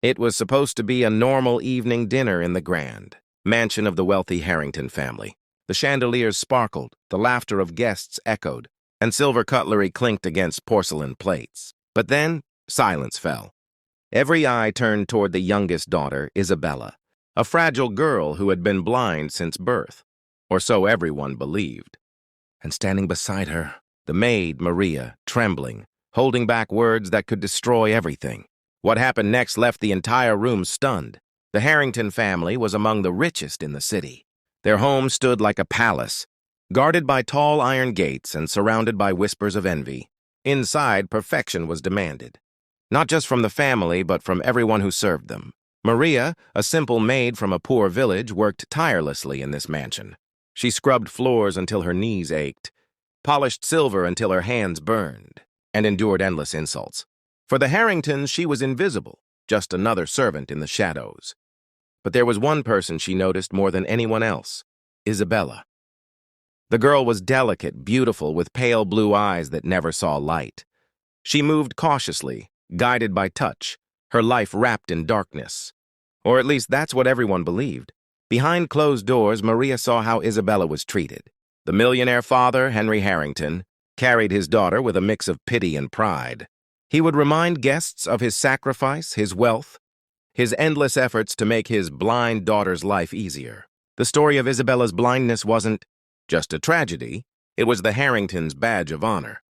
It was supposed to be a normal evening dinner in the grand mansion of the wealthy Harrington family. The chandeliers sparkled, the laughter of guests echoed, and silver cutlery clinked against porcelain plates. But then, silence fell. Every eye turned toward the youngest daughter, Isabella, a fragile girl who had been blind since birth, or so everyone believed. And standing beside her, the maid, Maria, trembling, holding back words that could destroy everything. What happened next left the entire room stunned. The Harrington family was among the richest in the city. Their home stood like a palace, guarded by tall iron gates and surrounded by whispers of envy. Inside, perfection was demanded, not just from the family, but from everyone who served them. Maria, a simple maid from a poor village, worked tirelessly in this mansion. She scrubbed floors until her knees ached, polished silver until her hands burned, and endured endless insults. For the Harringtons, she was invisible, just another servant in the shadows. But there was one person she noticed more than anyone else, Isabella. The girl was delicate, beautiful, with pale blue eyes that never saw light. She moved cautiously, guided by touch, her life wrapped in darkness. Or at least that's what everyone believed. Behind closed doors, Maria saw how Isabella was treated. The millionaire father, Henry Harrington, carried his daughter with a mix of pity and pride. He would remind guests of his sacrifice, his wealth, his endless efforts to make his blind daughter's life easier. The story of Isabella's blindness wasn't just a tragedy, it was the Harringtons' badge of honor.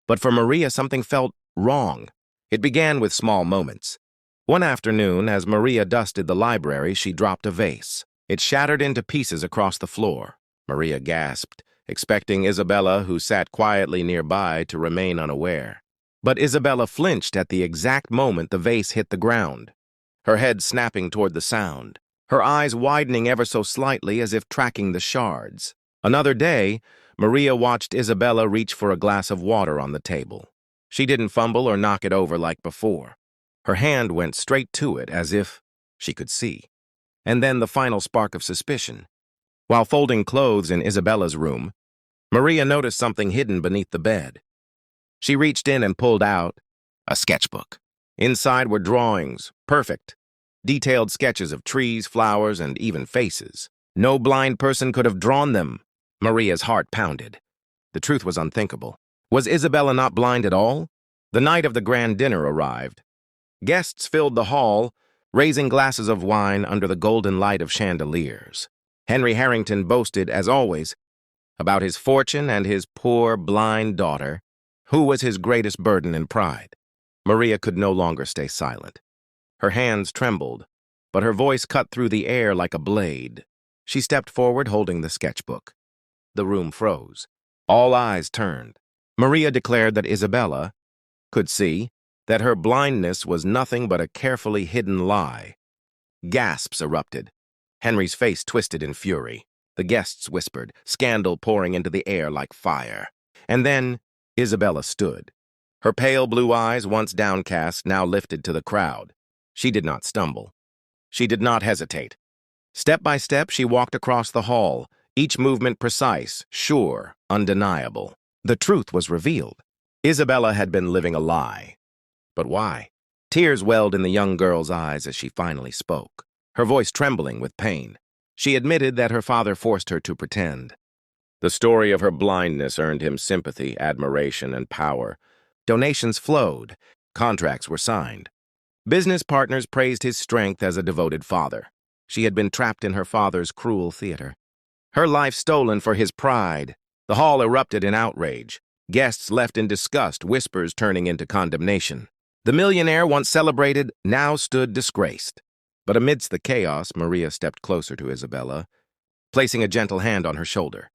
But for Maria, something felt wrong. It began with small moments. One afternoon, as Maria dusted the library, she dropped a vase. It shattered into pieces across the floor. Maria gasped, expecting Isabella, who sat quietly nearby, to remain unaware. But Isabella flinched at the exact moment the vase hit the ground, her head snapping toward the sound, her eyes widening ever so slightly as if tracking the shards. Another day, Maria watched Isabella reach for a glass of water on the table. She didn't fumble or knock it over like before. Her hand went straight to it as if she could see. And then the final spark of suspicion. While folding clothes in Isabella's room, Maria noticed something hidden beneath the bed. She reached in and pulled out a sketchbook. Inside were drawings, perfect, detailed sketches of trees, flowers, and even faces. No blind person could have drawn them. Maria's heart pounded. The truth was unthinkable. Was Isabella not blind at all? The night of the grand dinner arrived. Guests filled the hall, raising glasses of wine under the golden light of chandeliers. Henry Harrington boasted, as always, about his fortune and his poor, blind daughter, who was his greatest burden and pride. Maria could no longer stay silent. Her hands trembled, but her voice cut through the air like a blade. She stepped forward, holding the sketchbook. The room froze. All eyes turned. Maria declared that Isabella could see that her blindness was nothing but a carefully hidden lie. Gasps erupted. Henry's face twisted in fury. The guests whispered, scandal pouring into the air like fire. And then Isabella stood. Her pale blue eyes, once downcast, now lifted to the crowd. She did not stumble. She did not hesitate. Step by step, she walked across the hall, each movement precise, sure, undeniable. The truth was revealed. Isabella had been living a lie. But why? Tears welled in the young girl's eyes as she finally spoke, her voice trembling with pain. She admitted that her father forced her to pretend. The story of her blindness earned him sympathy, admiration, and power. Donations flowed. Contracts were signed. Business partners praised his strength as a devoted father. She had been trapped in her father's cruel theater. Her life stolen for his pride. The hall erupted in outrage. Guests left in disgust, whispers turning into condemnation. The millionaire, once celebrated, now stood disgraced. But amidst the chaos, Maria stepped closer to Isabella, placing a gentle hand on her shoulder.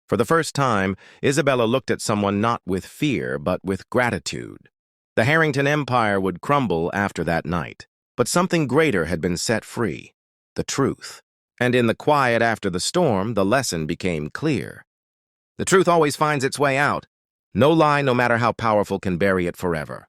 For the first time, Isabella looked at someone not with fear, but with gratitude. The Harrington Empire would crumble after that night, but something greater had been set free, the truth. And in the quiet after the storm, the lesson became clear. The truth always finds its way out. No lie, no matter how powerful, can bury it forever.